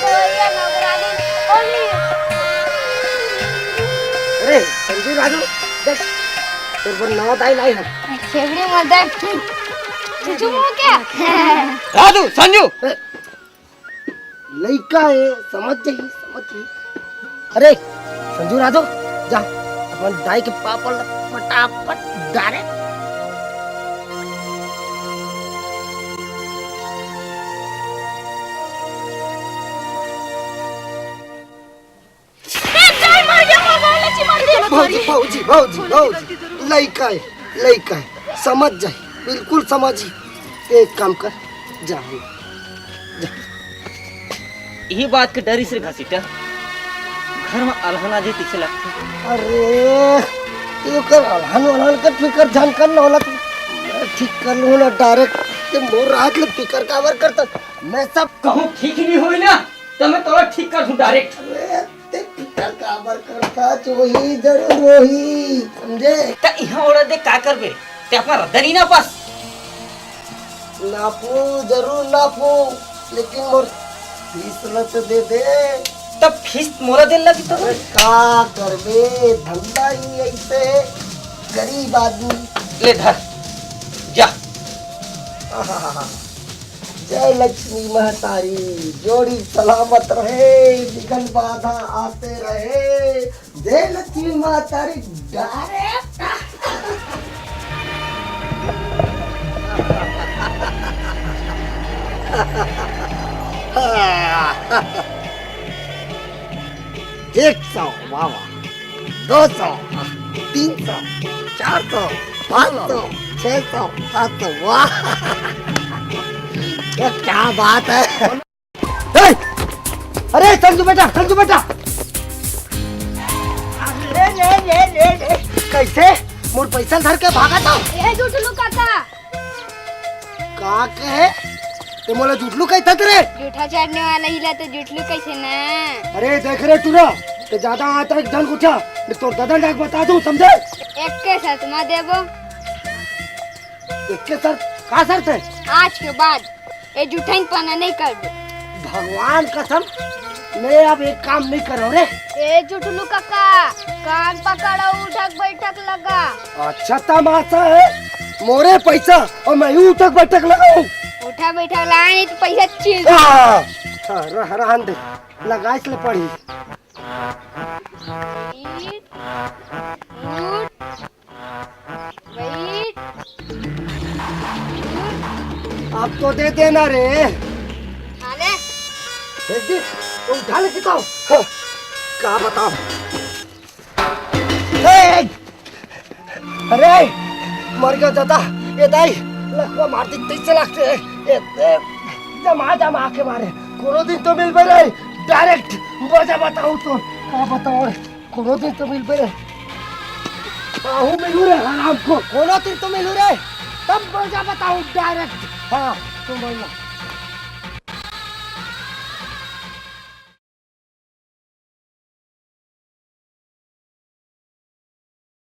भैया नौकरानी ओली। अरे संजू राजू देख तेरे को नौ दाई लाई है खेबड़ी मदद चुचू मो क्या राजू संजू लड़का है समझ जाइए। अरे संजू राजू जा अपन दाई के पापड़ फटाफट डाले। भौजी भौजी भौजी भौजी लड़का है समझ जाए बिल्कुल समझी। एक काम कर जा यही बात के डरी से घसीटा घर में अलहना जे तिसे लगते। अरे तू कर अलहन कर फिकर जान कर ना होला मैं ठीक कर लूँ ना डायरेक्ट ते मोर रात ले फिकर कावर करता मैं सब कहूँ ठीक नहीं हुई ना तो मैं तोरा ठीक कर दूं डायरेक्ट। अरे ते फिकर कावर करता चोही जरूर होही समझे। त इहां ओड़ा दे का करबे ते अपना रदनी ना पास नापू जरूर नापू लेकिन मोर फीस तो दे दे। तब फीस मोरा दे लगी तो अरे का करबे धंधा ही ऐसे गरीब आदमी। ले धर जा। जय लक्ष्मी महतारी जोड़ी सलामत रहे विघ्न बाधा आते रहे। जय लक्ष्मी महतारी डायरेक्ट एक 100 वाह 200 300 400 500 600 700 वाह ये क्या बात है। अरे संजू बेटा ले कैसे मोर पैसा धर के भागा था ए जुटलू काका का कहे ते मोला जुटलू कैसे रे। जूठा चढ़ने वाला हिला तो जुटलू कैसे ना। अरे देख रे तू ना ते ज्यादा आता एक जन उठा तो दादा डाक बता दूं समझे। एक के साथ मा देबो एक के सर का शर्त है आज के बाद ये जूठा पाना नहीं कर दो। भगवान कसम मैं अब एक काम नहीं करो रे। ए जुटलू काका कान पकड़ो उठक बैठक लगा। अच्छा तमाशा है मोरे पैसा और मैं ही उठक बैठक लगाऊं। उठा बैठा लाए तो पैसा चिल रहन दे लगा इसलिए पड़ी। अब तो दे देना रे। आले उठा ले सिखाओ क्या बताओ। अरे मर गया दादा ये दाई लखवा मार दी तीसरे लगते जमा के मारे कोनो दिन तो मिल रहे डायरेक्ट बजा बताऊं तो क्या बताओ कोनो दिन तो मिल रहे आहू मिलू रे आराम को कोनो दिन तो मिलू रे तब बजा बताऊं डायरेक्ट। हाँ तुम बोलना